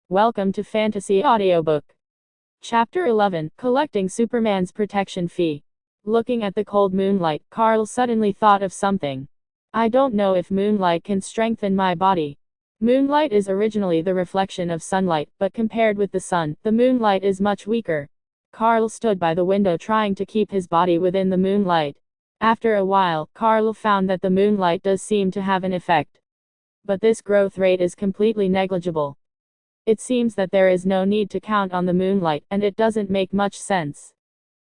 Welcome to Fantasy Audiobook. Chapter 11, Collecting Superman's Protection Fee. Looking at the cold moonlight, Carl suddenly thought of something. I don't know if moonlight can strengthen my body. Moonlight is originally the reflection of sunlight, but compared with the sun, the moonlight is much weaker. Carl stood by the window trying to keep his body within the moonlight. After a while, Carl found that the moonlight does seem to have an effect. But this growth rate is completely negligible. It seems that there is no need to count on the moonlight, and it doesn't make much sense.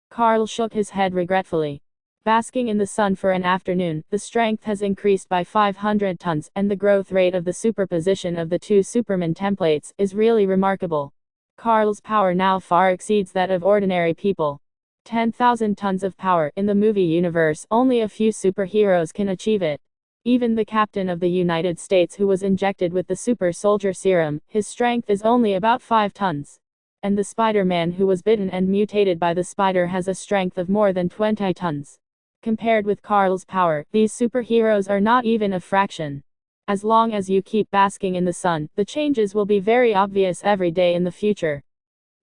Carl shook his head regretfully. Basking in the sun for an afternoon, the strength has increased by 500 tons, and the growth rate of the superposition of the two Superman templates is really remarkable. Carl's power now far exceeds that of ordinary people. 10,000 tons of power in the movie universe, only a few superheroes can achieve it. Even the Captain of the United States, who was injected with the super soldier serum, his strength is only about 5 tons. And the Spider-Man who was bitten and mutated by the spider has a strength of more than 20 tons. Compared with Carl's power, these superheroes are not even a fraction. As long as you keep basking in the sun, the changes will be very obvious every day in the future.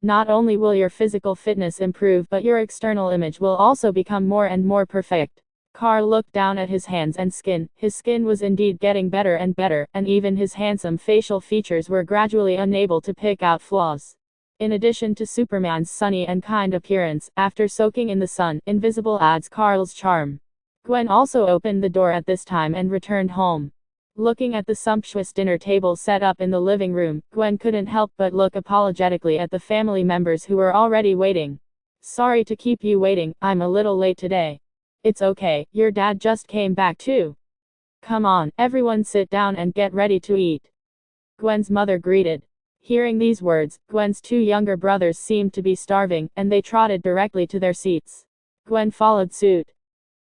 Not only will your physical fitness improve, but your external image will also become more and more perfect. Carl looked down at his hands and skin. His skin was indeed getting better and better, and even his handsome facial features were gradually unable to pick out flaws. In addition to Superman's sunny and kind appearance, after soaking in the sun, invisible adds Carl's charm. Gwen also opened the door at this time and returned home. Looking at the sumptuous dinner table set up in the living room, Gwen couldn't help but look apologetically at the family members who were already waiting. Sorry to keep you waiting, I'm a little late today. It's okay, your dad just came back too. Come on, everyone sit down and get ready to eat. Gwen's mother greeted. Hearing these words, Gwen's two younger brothers seemed to be starving, and they trotted directly to their seats. Gwen followed suit.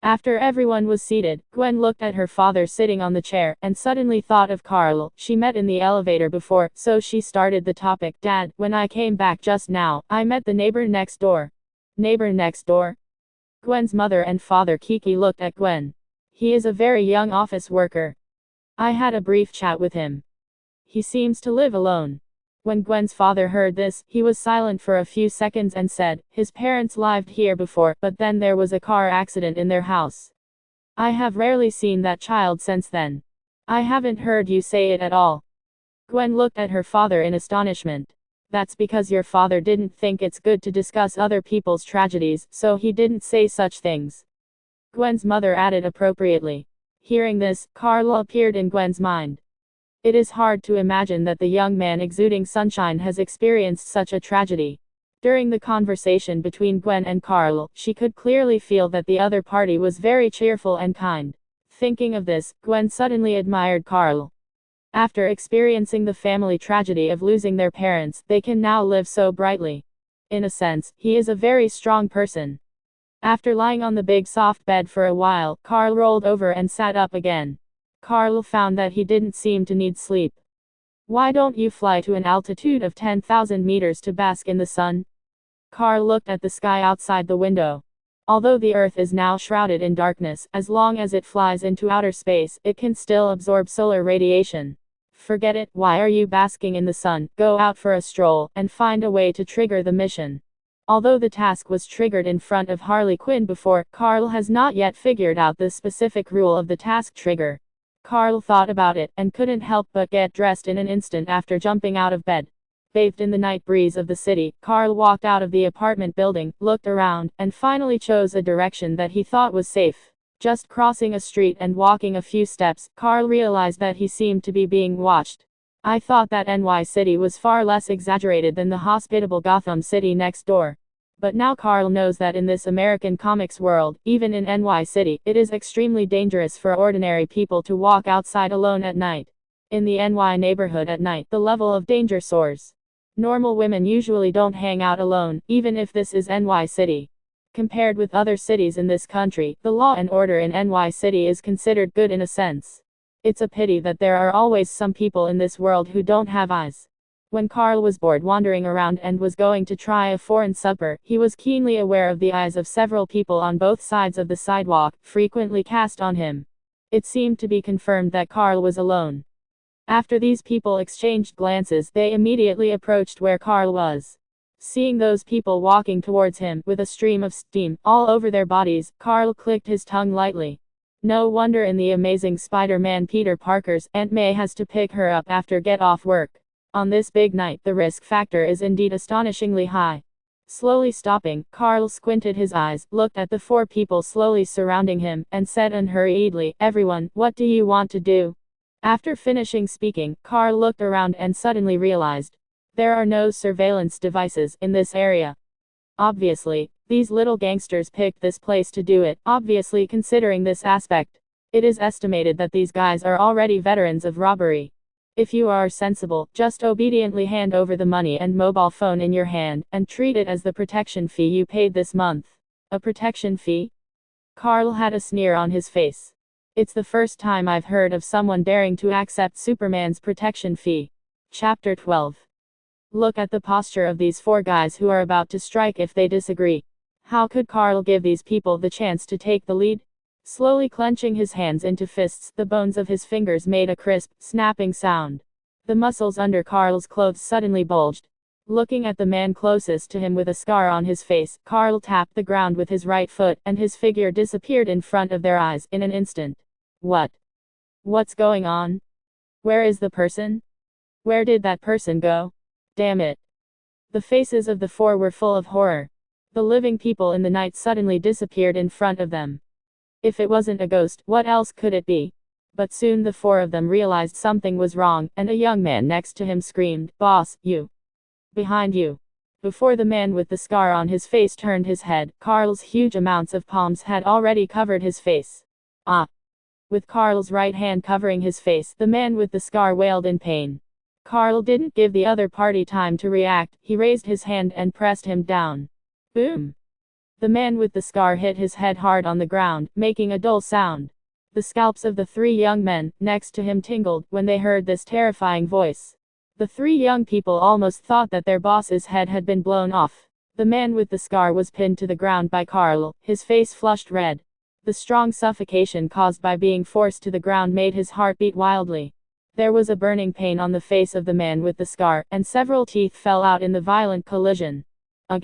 After everyone was seated, Gwen looked at her father sitting on the chair, and suddenly thought of Carl. She met in the elevator before, so she started the topic. Dad, when I came back just now, I met the neighbor next door. Neighbor next door? Gwen's mother and father Kiki looked at Gwen. He is a very young office worker. I had a brief chat with him. He seems to live alone. When Gwen's father heard this, he was silent for a few seconds and said, his parents lived here before, but then there was a car accident in their house. I have rarely seen that child since then. I haven't heard you say it at all. Gwen looked at her father in astonishment. That's because your father didn't think it's good to discuss other people's tragedies, so he didn't say such things. Gwen's mother added appropriately. Hearing this, Carl appeared in Gwen's mind. It is hard to imagine that the young man exuding sunshine has experienced such a tragedy. During the conversation between Gwen and Carl, she could clearly feel that the other party was very cheerful and kind. Thinking of this, Gwen suddenly admired Carl. After experiencing the family tragedy of losing their parents, they can now live so brightly. In a sense, he is a very strong person. After lying on the big soft bed for a while, Carl rolled over and sat up again. Carl found that he didn't seem to need sleep. Why don't you fly to an altitude of 10,000 meters to bask in the sun? Carl looked at the sky outside the window. Although the Earth is now shrouded in darkness, as long as it flies into outer space, it can still absorb solar radiation. Forget it, why are you basking in the sun? Go out for a stroll, and find a way to trigger the mission. Although the task was triggered in front of Harley Quinn before, Carl has not yet figured out the specific rule of the task trigger. Carl thought about it, and couldn't help but get dressed in an instant after jumping out of bed. Bathed in the night breeze of the city, Carl walked out of the apartment building, looked around, and finally chose a direction that he thought was safe. Just crossing a street and walking a few steps, Carl realized that he seemed to be being watched. I thought that NY City was far less exaggerated than the hospitable Gotham City next door. But now Carl knows that in this American comics world, even in NY City, it is extremely dangerous for ordinary people to walk outside alone at night. In the NY neighborhood at night, the level of danger soars. Normal women usually don't hang out alone, even if this is NY City. Compared with other cities in this country, the law and order in NY City is considered good in a sense. It's a pity that there are always some people in this world who don't have eyes. When Carl was bored wandering around and was going to try a foreign supper, he was keenly aware of the eyes of several people on both sides of the sidewalk, frequently cast on him. It seemed to be confirmed that Carl was alone. After these people exchanged glances, they immediately approached where Carl was. Seeing those people walking towards him, with a stream of steam all over their bodies, Carl clicked his tongue lightly. No wonder in the Amazing Spider-Man Peter Parker's Aunt May has to pick her up after get off work. On this big night, the risk factor is indeed astonishingly high. Slowly stopping, Carl squinted his eyes, looked at the 4 people slowly surrounding him, and said unhurriedly, "Everyone, what do you want to do?" After finishing speaking, Carl looked around and suddenly realized there are no surveillance devices in this area. Obviously, these little gangsters picked this place to do it, obviously considering this aspect. It is estimated that these guys are already veterans of robbery. If you are sensible, just obediently hand over the money and mobile phone in your hand, and treat it as the protection fee you paid this month. A protection fee? Carl had a sneer on his face. It's the first time I've heard of someone daring to accept Superman's protection fee. Chapter 12. Look at the posture of these 4 guys who are about to strike if they disagree. How could Carl give these people the chance to take the lead? Slowly clenching his hands into fists, the bones of his fingers made a crisp, snapping sound. The muscles under Carl's clothes suddenly bulged. Looking at the man closest to him with a scar on his face, Carl tapped the ground with his right foot, and his figure disappeared in front of their eyes in an instant. What? What's going on? Where is the person? Where did that person go? Damn it. The faces of the 4 were full of horror. The living people in the night suddenly disappeared in front of them. If it wasn't a ghost, what else could it be? But soon the 4 of them realized something was wrong, and a young man next to him screamed, "Boss, you! Behind you!" Before the man with the scar on his face turned his head, Carl's huge amounts of palms had already covered his face. Ah! With Carl's right hand covering his face, the man with the scar wailed in pain. Carl didn't give the other party time to react, he raised his hand and pressed him down. Boom! The man with the scar hit his head hard on the ground, making a dull sound. The scalps of the 3 young men next to him tingled when they heard this terrifying voice. The 3 young people almost thought that their boss's head had been blown off. The man with the scar was pinned to the ground by Carl, his face flushed red. The strong suffocation caused by being forced to the ground made his heart beat wildly. There was a burning pain on the face of the man with the scar, and several teeth fell out in the violent collision. Ugh.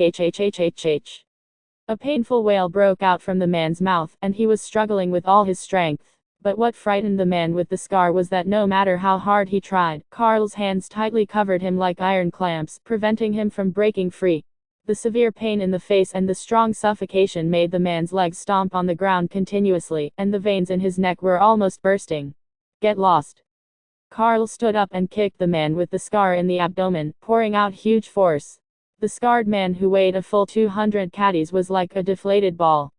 A painful wail broke out from the man's mouth, and he was struggling with all his strength. But what frightened the man with the scar was that no matter how hard he tried, Carl's hands tightly covered him like iron clamps, preventing him from breaking free. The severe pain in the face and the strong suffocation made the man's legs stomp on the ground continuously, and the veins in his neck were almost bursting. Get lost. Carl stood up and kicked the man with the scar in the abdomen, pouring out huge force. The scarred man, who weighed a full 200 kgs, was like a deflated ball.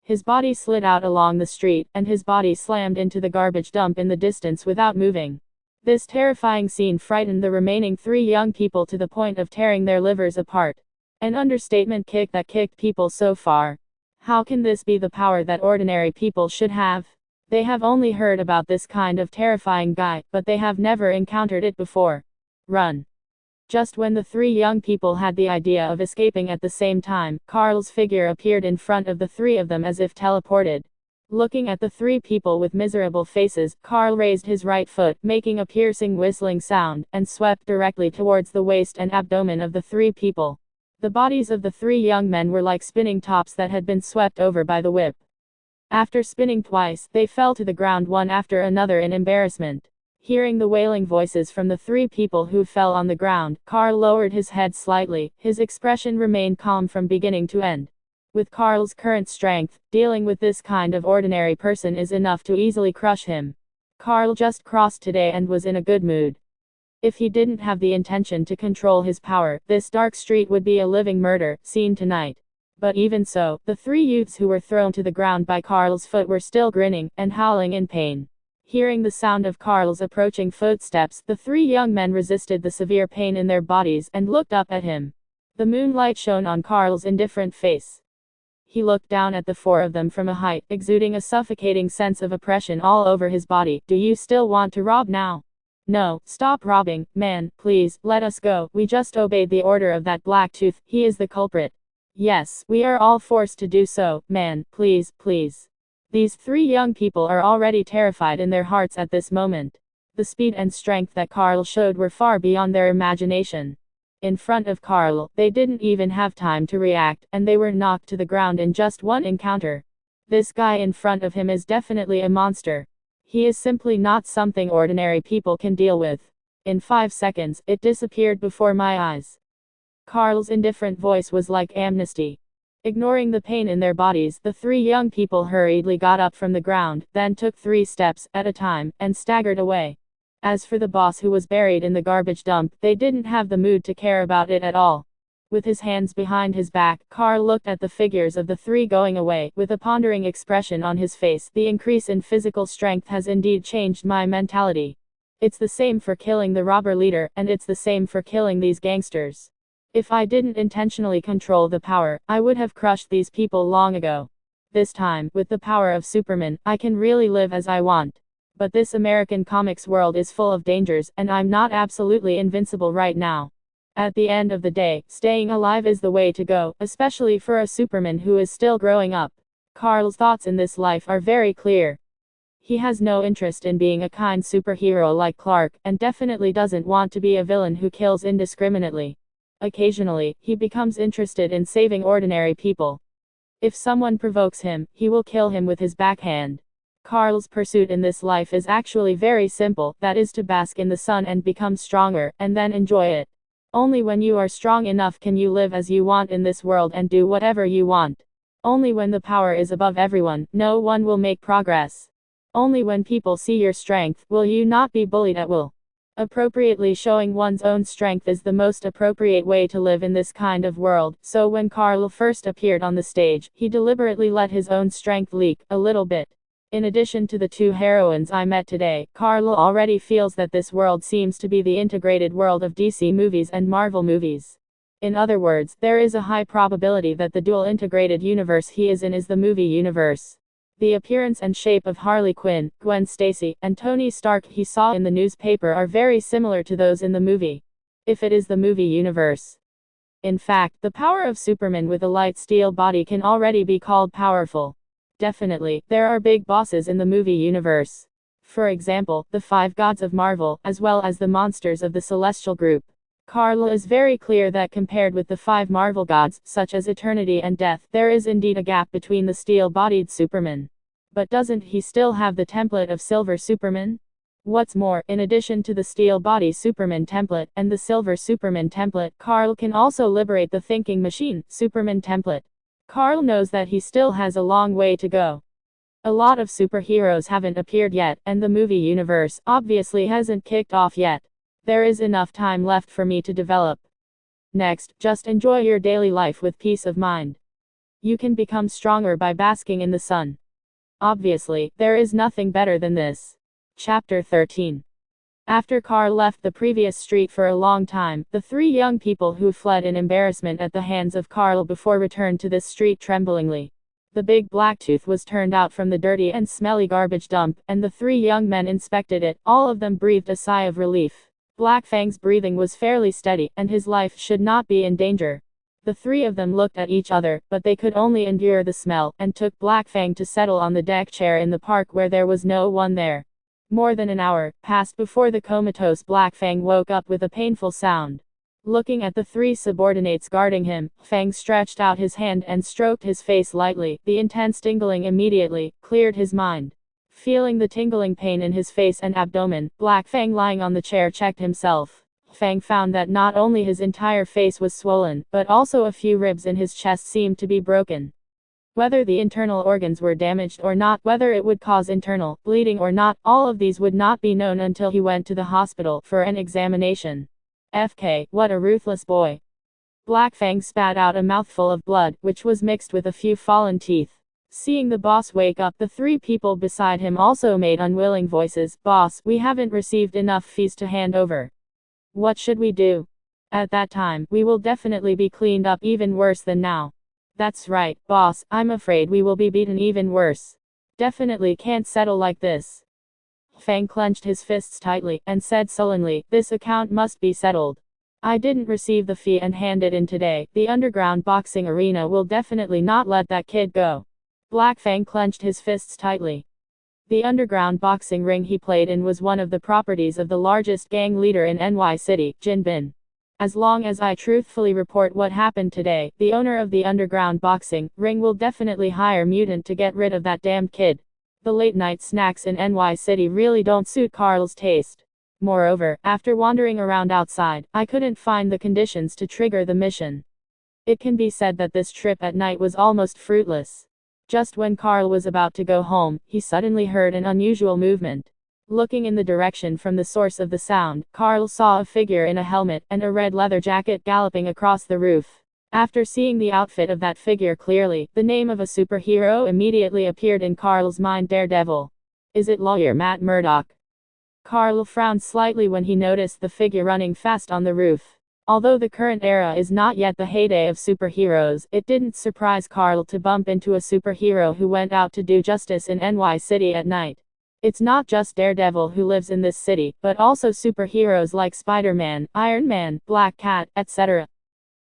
His body slid out along the street, and his body slammed into the garbage dump in the distance without moving. This terrifying scene frightened the remaining 3 young people to the point of tearing their livers apart. An understatement kick that kicked people so far. How can this be the power that ordinary people should have? They have only heard about this kind of terrifying guy, but they have never encountered it before. Run. Just when the 3 young people had the idea of escaping at the same time, Carl's figure appeared in front of the 3 of them as if teleported. Looking at the 3 people with miserable faces, Carl raised his right foot, making a piercing whistling sound, and swept directly towards the waist and abdomen of the 3 people. The bodies of the 3 young men were like spinning tops that had been swept over by the whip. After spinning twice, they fell to the ground one after another in embarrassment. Hearing the wailing voices from the 3 people who fell on the ground, Carl lowered his head slightly. His expression remained calm from beginning to end. With Carl's current strength, dealing with this kind of ordinary person is enough to easily crush him. Carl just crossed today and was in a good mood. If he didn't have the intention to control his power, this dark street would be a living murder scene tonight. But even so, the 3 youths who were thrown to the ground by Carl's foot were still grinning and howling in pain. Hearing the sound of Carl's approaching footsteps, the 3 young men resisted the severe pain in their bodies and looked up at him. The moonlight shone on Carl's indifferent face. He looked down at the 4 of them from a height, exuding a suffocating sense of oppression all over his body. Do you still want to rob now? No, stop robbing, man, please, let us go. We just obeyed the order of that black tooth, he is the culprit. Yes, we are all forced to do so, man, please, please. These 3 young people are already terrified in their hearts at this moment. The speed and strength that Carl showed were far beyond their imagination. In front of Carl, they didn't even have time to react, and they were knocked to the ground in just one encounter. This guy in front of him is definitely a monster. He is simply not something ordinary people can deal with. In 5 seconds, it disappeared before my eyes. Carl's indifferent voice was like amnesty. Ignoring the pain in their bodies, the 3 young people hurriedly got up from the ground, then took 3 steps at a time, and staggered away. As for the boss who was buried in the garbage dump, they didn't have the mood to care about it at all. With his hands behind his back, Carl looked at the figures of the 3 going away, with a pondering expression on his face. The increase in physical strength has indeed changed my mentality. It's the same for killing the robber leader, and it's the same for killing these gangsters. If I didn't intentionally control the power, I would have crushed these people long ago. This time, with the power of Superman, I can really live as I want. But this American comics world is full of dangers, and I'm not absolutely invincible right now. At the end of the day, staying alive is the way to go, especially for a Superman who is still growing up. Carl's thoughts in this life are very clear. He has no interest in being a kind superhero like Clark, and definitely doesn't want to be a villain who kills indiscriminately. Occasionally, he becomes interested in saving ordinary people. If someone provokes him, he will kill him with his backhand. Carl's pursuit in this life is actually very simple, that is to bask in the sun and become stronger, and then enjoy it. Only when you are strong enough can you live as you want in this world and do whatever you want. Only when the power is above everyone, no one will make progress. Only when people see your strength, will you not be bullied at will. Appropriately showing one's own strength is the most appropriate way to live in this kind of world, so when Carl first appeared on the stage, he deliberately let his own strength leak a little bit. In addition to the 2 heroines I met today, Carl already feels that this world seems to be the integrated world of DC movies and Marvel movies. In other words, there is a high probability that the dual integrated universe he is in is the movie universe. The appearance and shape of Harley Quinn, Gwen Stacy, and Tony Stark he saw in the newspaper are very similar to those in the movie. If it is the movie universe. In fact, the power of Superman with a light steel body can already be called powerful. Definitely, there are big bosses in the movie universe. For example, the 5 gods of Marvel, as well as the monsters of the Celestial Group. Carl is very clear that compared with the 5 Marvel gods, such as Eternity and Death, there is indeed a gap between the steel-bodied Superman. But doesn't he still have the template of Silver Superman? What's more, in addition to the steel-body Superman template, and the Silver Superman template, Carl can also liberate the thinking machine, Superman template. Carl knows that he still has a long way to go. A lot of superheroes haven't appeared yet, and the movie universe, obviously hasn't kicked off yet. There is enough time left for me to develop. Next, just enjoy your daily life with peace of mind. You can become stronger by basking in the sun. Obviously, there is nothing better than this. Chapter 13. After Carl left the previous street for a long time, the 3 young people who fled in embarrassment at the hands of Carl before returned to this street tremblingly. The big black tooth was turned out from the dirty and smelly garbage dump, and the 3 young men inspected it. All of them breathed a sigh of relief. Black Fang's breathing was fairly steady, and his life should not be in danger. The 3 of them looked at each other, but they could only endure the smell, and took Black Fang to settle on the deck chair in the park where there was no one there. More than an hour passed before the comatose Black Fang woke up with a painful sound. Looking at the 3 subordinates guarding him, Fang stretched out his hand and stroked his face lightly. The intense tingling immediately cleared his mind. Feeling the tingling pain in his face and abdomen, Black Fang lying on the chair checked himself. Fang found that not only his entire face was swollen, but also a few ribs in his chest seemed to be broken. Whether the internal organs were damaged or not, whether it would cause internal bleeding or not, all of these would not be known until he went to the hospital for an examination. FK, what a ruthless boy. Black Fang spat out a mouthful of blood, which was mixed with a few fallen teeth. Seeing the boss wake up, the 3 people beside him also made unwilling voices. Boss, we haven't received enough fees to hand over. What should we do? At that time, we will definitely be cleaned up even worse than now. That's right, boss, I'm afraid we will be beaten even worse. Definitely can't settle like this. Fang clenched his fists tightly, and said sullenly, this account must be settled. I didn't receive the fee and hand it in today. The underground boxing arena will definitely not let that kid go. Black Fang clenched his fists tightly. The underground boxing ring he played in was one of the properties of the largest gang leader in NY City, Jin Bin. As long as I truthfully report what happened today, the owner of the underground boxing ring will definitely hire mutant to get rid of that damned kid. The late night snacks in NY City really don't suit Carl's taste. Moreover, after wandering around outside, I couldn't find the conditions to trigger the mission. It can be said that this trip at night was almost fruitless. Just when Carl was about to go home, he suddenly heard an unusual movement. Looking in the direction from the source of the sound, Carl saw a figure in a helmet and a red leather jacket galloping across the roof. After seeing the outfit of that figure clearly, the name of a superhero immediately appeared in Carl's mind: Daredevil. Is it lawyer Matt Murdock? Carl frowned slightly when he noticed the figure running fast on the roof. Although the current era is not yet the heyday of superheroes, it didn't surprise Carl to bump into a superhero who went out to do justice in NY City at night. It's not just Daredevil who lives in this city, but also superheroes like Spider-Man, Iron Man, Black Cat, etc.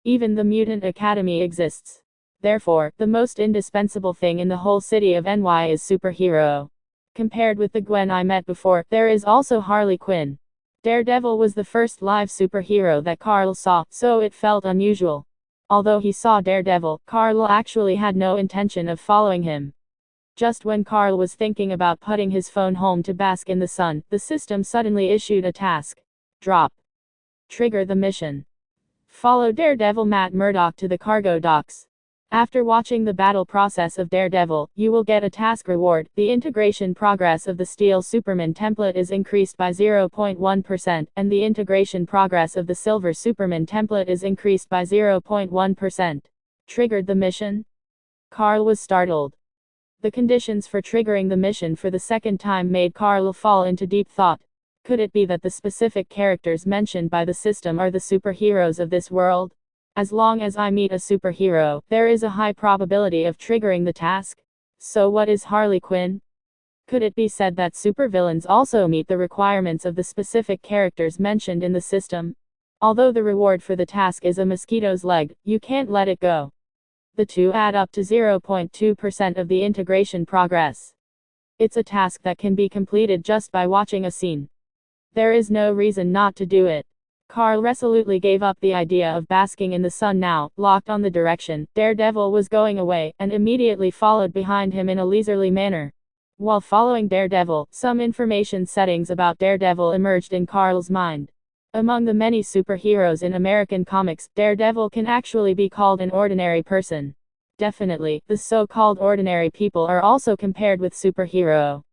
Even the Mutant Academy exists. Therefore, the most indispensable thing in the whole city of NY is superhero. Compared with the Gwen I met before, there is also Harley Quinn. Daredevil was the first live superhero that Carl saw, so it felt unusual. Although he saw Daredevil, Carl actually had no intention of following him. Just when Carl was thinking about putting his phone home to bask in the sun, the system suddenly issued a task. Drop. Trigger the mission. Follow Daredevil Matt Murdock to the cargo docks. After watching the battle process of Daredevil, you will get a task reward. The integration progress of the Steel Superman template is increased by 0.1%, and the integration progress of the Silver Superman template is increased by 0.1%. Triggered the mission? Carl was startled. The conditions for triggering the mission for the second time made Carl fall into deep thought. Could it be that the specific characters mentioned by the system are the superheroes of this world? As long as I meet a superhero, there is a high probability of triggering the task. So what is Harley Quinn? Could it be said that supervillains also meet the requirements of the specific characters mentioned in the system? Although the reward for the task is a mosquito's leg, you can't let it go. The two add up to 0.2% of the integration progress. It's a task that can be completed just by watching a scene. There is no reason not to do it. Carl resolutely gave up the idea of basking in the sun now, locked on the direction Daredevil was going away, and immediately followed behind him in a leisurely manner. While following Daredevil, some information settings about Daredevil emerged in Carl's mind. Among the many superheroes in American comics, Daredevil can actually be called an ordinary person. Definitely, the so-called ordinary people are also compared with superhero.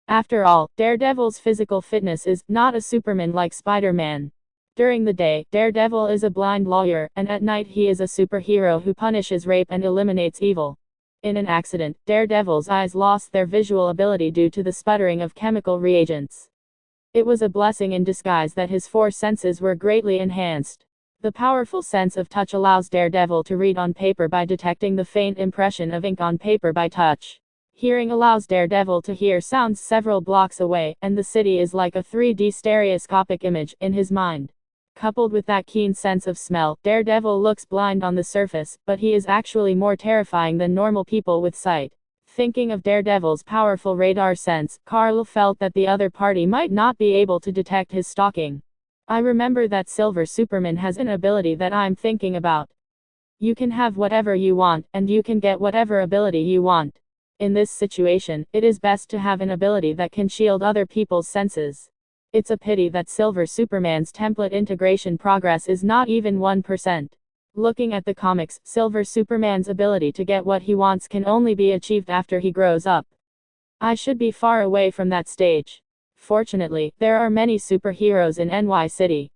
After all, Daredevil's physical fitness is not a Superman like Spider-Man. During the day, Daredevil is a blind lawyer, and at night he is a superhero who punishes rape and eliminates evil. In an accident, Daredevil's eyes lost their visual ability due to the sputtering of chemical reagents. It was a blessing in disguise that his four senses were greatly enhanced. The powerful sense of touch allows Daredevil to read on paper by detecting the faint impression of ink on paper by touch. Hearing allows Daredevil to hear sounds several blocks away, and the city is like a 3D stereoscopic image in his mind. Coupled with that keen sense of smell, Daredevil looks blind on the surface, but he is actually more terrifying than normal people with sight. Thinking of Daredevil's powerful radar sense, Carl felt that the other party might not be able to detect his stalking. I remember that Silver Superman has an ability that I'm thinking about. You can have whatever you want, and you can get whatever ability you want. In this situation, it is best to have an ability that can shield other people's senses. It's a pity that Silver Superman's template integration progress is not even 1%. Looking at the comics, Silver Superman's ability to get what he wants can only be achieved after he grows up. I should be far away from that stage. Fortunately, there are many superheroes in NY City.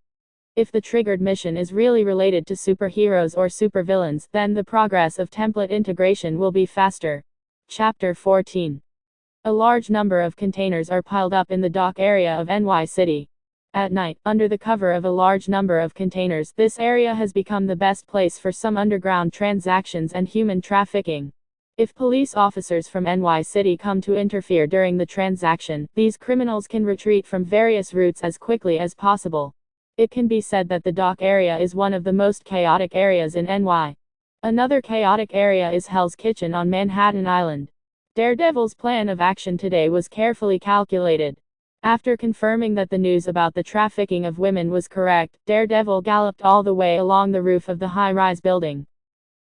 If the triggered mission is really related to superheroes or supervillains, then the progress of template integration will be faster. Chapter 14. A large number of containers are piled up in the dock area of NY City. At night, under the cover of a large number of containers, this area has become the best place for some underground transactions and human trafficking. If police officers from NY City come to interfere during the transaction, these criminals can retreat from various routes as quickly as possible. It can be said that the dock area is one of the most chaotic areas in NY. Another chaotic area is Hell's Kitchen on Manhattan Island. Daredevil's plan of action today was carefully calculated. After confirming that the news about the trafficking of women was correct, Daredevil galloped all the way along the roof of the high-rise building.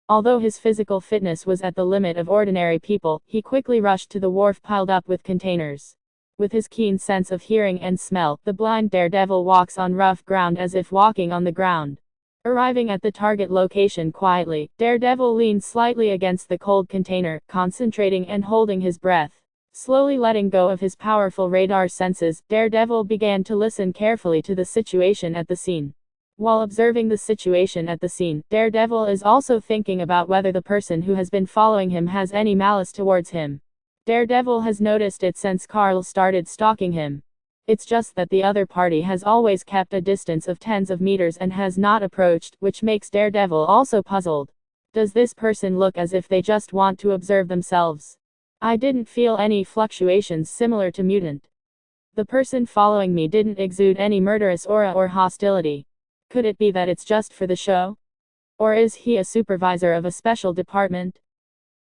Although his physical fitness was at the limit of ordinary people, he quickly rushed to the wharf piled up with containers. With his keen sense of hearing and smell, the blind Daredevil walks on rough ground as if walking on the ground. Arriving at the target location quietly, Daredevil leaned slightly against the cold container, concentrating and holding his breath. Slowly letting go of his powerful radar senses, Daredevil began to listen carefully to the situation at the scene. While observing the situation at the scene, Daredevil is also thinking about whether the person who has been following him has any malice towards him. Daredevil has noticed it since Carl started stalking him. It's just that the other party has always kept a distance of tens of meters and has not approached, which makes Daredevil also puzzled. Does this person look as if they just want to observe themselves? I didn't feel any fluctuations similar to mutant. The person following me didn't exude any murderous aura or hostility. Could it be that it's just for the show? Or is he a supervisor of a special department?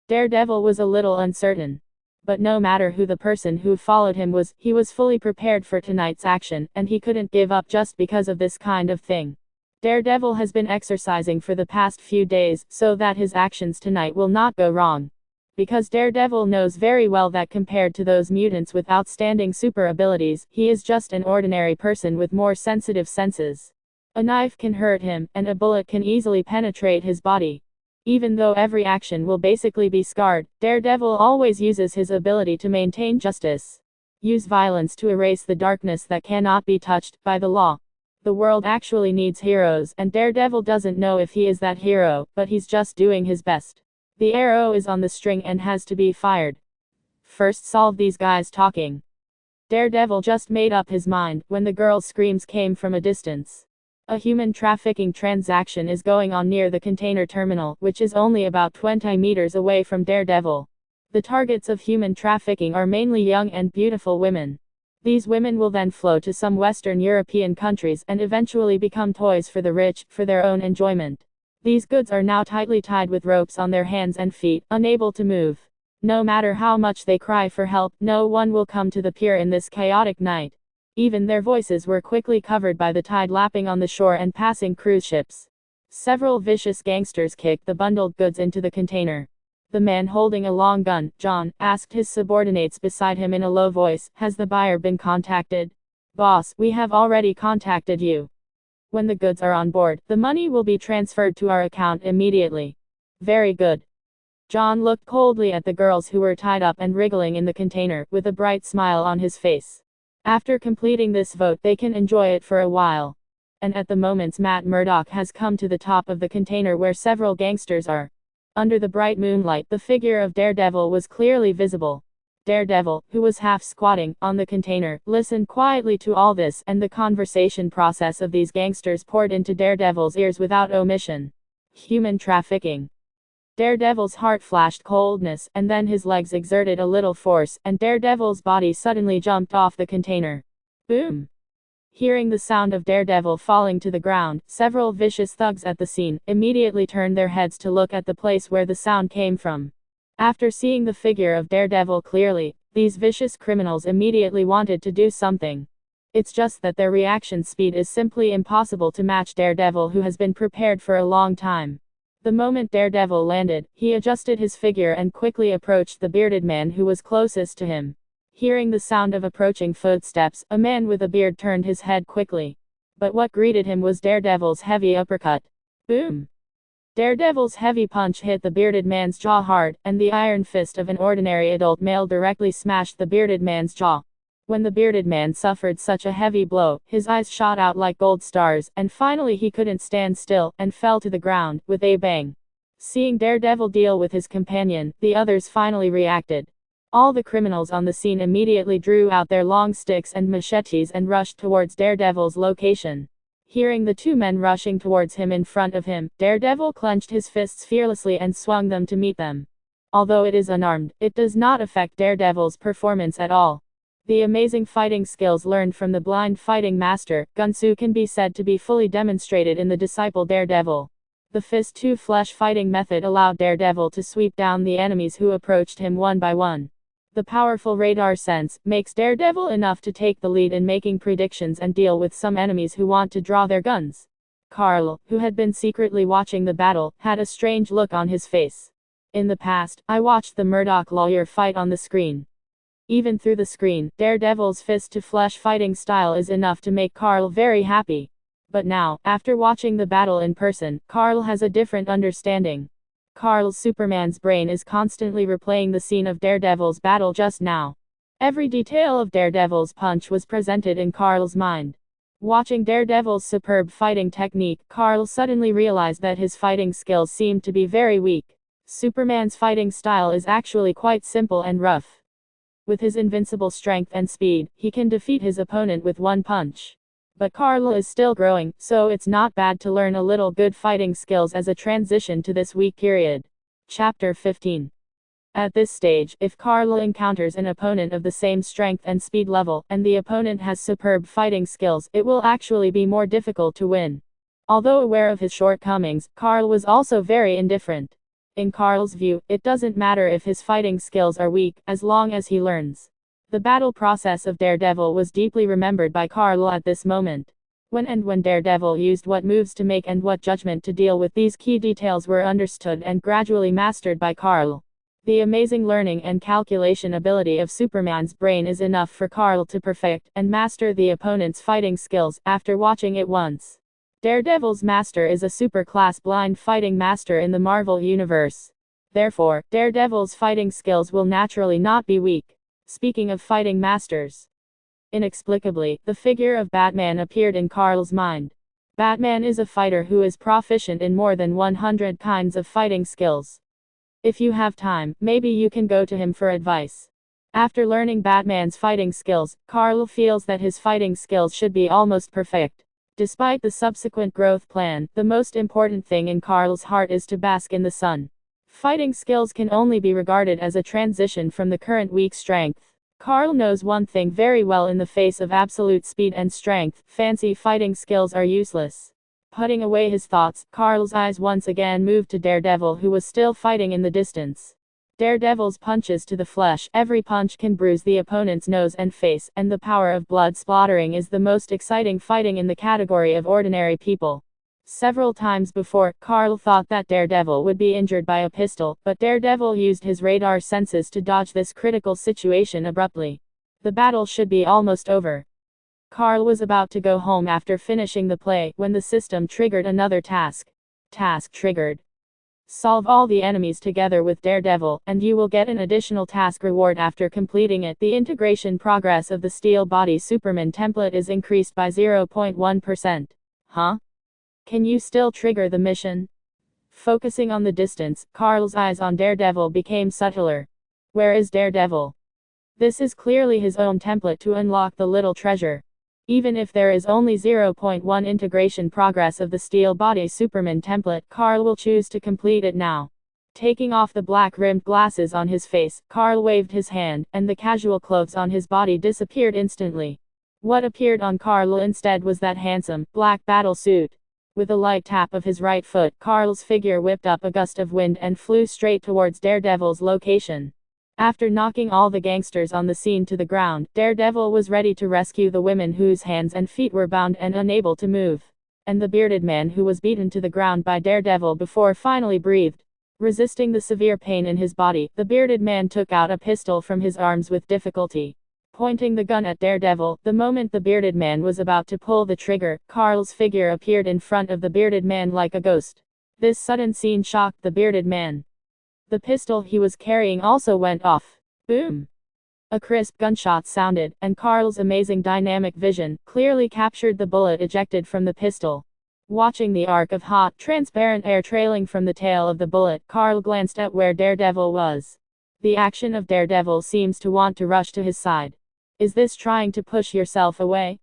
Daredevil was a little uncertain. But no matter who the person who followed him was, he was fully prepared for tonight's action, and he couldn't give up just because of this kind of thing. Daredevil has been exercising for the past few days, so that his actions tonight will not go wrong. Because Daredevil knows very well that compared to those mutants with outstanding super abilities, he is just an ordinary person with more sensitive senses. A knife can hurt him, and a bullet can easily penetrate his body. Even though every action will basically be scarred, Daredevil always uses his ability to maintain justice. Use violence to erase the darkness that cannot be touched by the law. The world actually needs heroes, and Daredevil doesn't know if he is that hero, but he's just doing his best. The arrow is on the string and has to be fired. First solve these guys talking. Daredevil just made up his mind, when the girl's screams came from a distance. A human trafficking transaction is going on near the container terminal, which is only about 20 meters away from Daredevil. The targets of human trafficking are mainly young and beautiful women. These women will then flow to some Western European countries and eventually become toys for the rich, for their own enjoyment. These goods are now tightly tied with ropes on their hands and feet, unable to move. No matter how much they cry for help, no one will come to the pier in this chaotic night. Even their voices were quickly covered by the tide lapping on the shore and passing cruise ships. Several vicious gangsters kicked the bundled goods into the container. The man holding a long gun, John, asked his subordinates beside him in a low voice, "Has the buyer been contacted?" "Boss, we have already contacted you. When the goods are on board, the money will be transferred to our account immediately." "Very good." John looked coldly at the girls who were tied up and wriggling in the container, with a bright smile on his face. After completing this vote, they can enjoy it for a while. And at the moment, Matt Murdock has come to the top of the container where several gangsters are. Under the bright moonlight, the figure of Daredevil was clearly visible. Daredevil, who was half squatting on the container, listened quietly to all this, and the conversation process of these gangsters poured into Daredevil's ears without omission. Human trafficking. Daredevil's heart flashed coldness, and then his legs exerted a little force, and Daredevil's body suddenly jumped off the container. Boom! Hearing the sound of Daredevil falling to the ground, several vicious thugs at the scene immediately turned their heads to look at the place where the sound came from. After seeing the figure of Daredevil clearly, these vicious criminals immediately wanted to do something. It's just that their reaction speed is simply impossible to match Daredevil, who has been prepared for a long time. The moment Daredevil landed, he adjusted his figure and quickly approached the bearded man who was closest to him. Hearing the sound of approaching footsteps, a man with a beard turned his head quickly. But what greeted him was Daredevil's heavy uppercut. Boom! Daredevil's heavy punch hit the bearded man's jaw hard, and the iron fist of an ordinary adult male directly smashed the bearded man's jaw. When the bearded man suffered such a heavy blow, his eyes shot out like gold stars, and finally he couldn't stand still, and fell to the ground, with a bang. Seeing Daredevil deal with his companion, the others finally reacted. All the criminals on the scene immediately drew out their long sticks and machetes and rushed towards Daredevil's location. Hearing the two men rushing towards him in front of him, Daredevil clenched his fists fearlessly and swung them to meet them. Although it is unarmed, it does not affect Daredevil's performance at all. The amazing fighting skills learned from the blind fighting master, Gunsu, can be said to be fully demonstrated in the disciple Daredevil. The fist-to-flesh fighting method allowed Daredevil to sweep down the enemies who approached him one by one. The powerful radar sense makes Daredevil enough to take the lead in making predictions and deal with some enemies who want to draw their guns. Carl, who had been secretly watching the battle, had a strange look on his face. In the past, I watched the Murdoch lawyer fight on the screen. Even through the screen, Daredevil's fist-to-flesh fighting style is enough to make Carl very happy. But now, after watching the battle in person, Carl has a different understanding. Carl's Superman's brain is constantly replaying the scene of Daredevil's battle just now. Every detail of Daredevil's punch was presented in Carl's mind. Watching Daredevil's superb fighting technique, Carl suddenly realized that his fighting skills seemed to be very weak. Superman's fighting style is actually quite simple and rough. With his invincible strength and speed, he can defeat his opponent with one punch. But Carl is still growing, so it's not bad to learn a little good fighting skills as a transition to this weak period. Chapter 15. At this stage, if Carl encounters an opponent of the same strength and speed level, and the opponent has superb fighting skills, it will actually be more difficult to win. Although aware of his shortcomings, Carl was also very indifferent. In Carl's view, it doesn't matter if his fighting skills are weak, as long as he learns. The battle process of Daredevil was deeply remembered by Carl at this moment. When Daredevil used what moves to make and what judgment to deal with, these key details were understood and gradually mastered by Carl. The amazing learning and calculation ability of Superman's brain is enough for Carl to perfect and master the opponent's fighting skills after watching it once. Daredevil's master is a super-class blind fighting master in the Marvel Universe. Therefore, Daredevil's fighting skills will naturally not be weak. Speaking of fighting masters. Inexplicably, the figure of Batman appeared in Carl's mind. Batman is a fighter who is proficient in more than 100 kinds of fighting skills. If you have time, maybe you can go to him for advice. After learning Batman's fighting skills, Carl feels that his fighting skills should be almost perfect. Despite the subsequent growth plan, the most important thing in Carl's heart is to bask in the sun. Fighting skills can only be regarded as a transition from the current weak strength. Carl knows one thing very well: in the face of absolute speed and strength, fancy fighting skills are useless. Putting away his thoughts, Carl's eyes once again moved to Daredevil, who was still fighting in the distance. Daredevil's punches to the flesh, every punch can bruise the opponent's nose and face, and the power of blood splattering is the most exciting fighting in the category of ordinary people. Several times before, Carl thought that Daredevil would be injured by a pistol, but Daredevil used his radar senses to dodge this critical situation abruptly. The battle should be almost over. Carl was about to go home after finishing the play, when the system triggered another task. Task triggered. Solve all the enemies together with Daredevil, and you will get an additional task reward after completing it. The integration progress of the Steel Body Superman template is increased by 0.1%. Huh? Can you still trigger the mission? Focusing on the distance, Carl's eyes on Daredevil became subtler. Where is Daredevil? This is clearly his own template to unlock the little treasure. Even if there is only 0.1 integration progress of the Steel Body Superman template, Carl will choose to complete it now. Taking off the black-rimmed glasses on his face, Carl waved his hand, and the casual clothes on his body disappeared instantly. What appeared on Carl instead was that handsome, black battle suit. With a light tap of his right foot, Carl's figure whipped up a gust of wind and flew straight towards Daredevil's location. After knocking all the gangsters on the scene to the ground, Daredevil was ready to rescue the women whose hands and feet were bound and unable to move. And the bearded man who was beaten to the ground by Daredevil before finally breathed. Resisting the severe pain in his body, the bearded man took out a pistol from his arms with difficulty. Pointing the gun at Daredevil, the moment the bearded man was about to pull the trigger, Carl's figure appeared in front of the bearded man like a ghost. This sudden scene shocked the bearded man. The pistol he was carrying also went off. Boom! A crisp gunshot sounded, and Carl's amazing dynamic vision clearly captured the bullet ejected from the pistol. Watching the arc of hot, transparent air trailing from the tail of the bullet, Carl glanced at where Daredevil was. The action of Daredevil seems to want to rush to his side. Is this trying to push yourself away?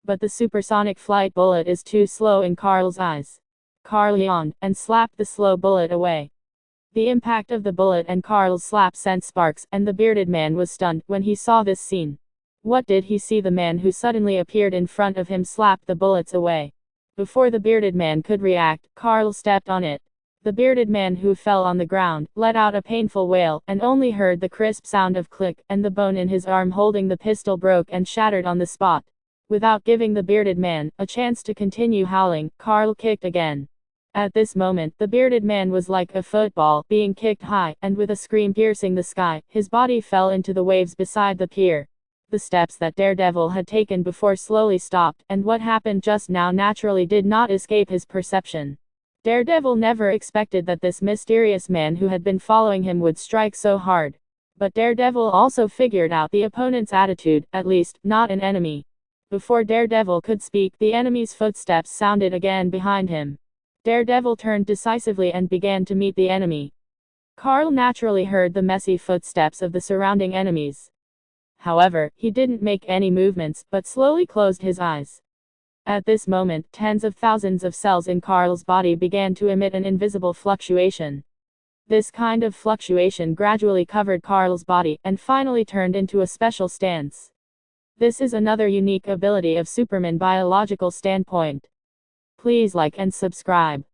But the supersonic flight bullet is too slow in Carl's eyes. Carl yawned, and slapped the slow bullet away. The impact of the bullet and Carl's slap sent sparks, and the bearded man was stunned when he saw this scene. What did he see? The man who suddenly appeared in front of him slapped the bullets away. Before the bearded man could react, Carl stepped on it. The bearded man, who fell on the ground, let out a painful wail, and only heard the crisp sound of click, and the bone in his arm holding the pistol broke and shattered on the spot. Without giving the bearded man a chance to continue howling, Carl kicked again. At this moment, the bearded man was like a football being kicked high, and with a scream piercing the sky, his body fell into the waves beside the pier. The steps that Daredevil had taken before slowly stopped, and what happened just now naturally did not escape his perception. Daredevil never expected that this mysterious man who had been following him would strike so hard. But Daredevil also figured out the opponent's attitude, at least, not an enemy. Before Daredevil could speak, the enemy's footsteps sounded again behind him. Daredevil turned decisively and began to meet the enemy. Carl naturally heard the messy footsteps of the surrounding enemies. However, he didn't make any movements, but slowly closed his eyes. At this moment, tens of thousands of cells in Carl's body began to emit an invisible fluctuation. This kind of fluctuation gradually covered Carl's body, and finally turned into a special stance. This is another unique ability of Superman biological standpoint. Please like and subscribe.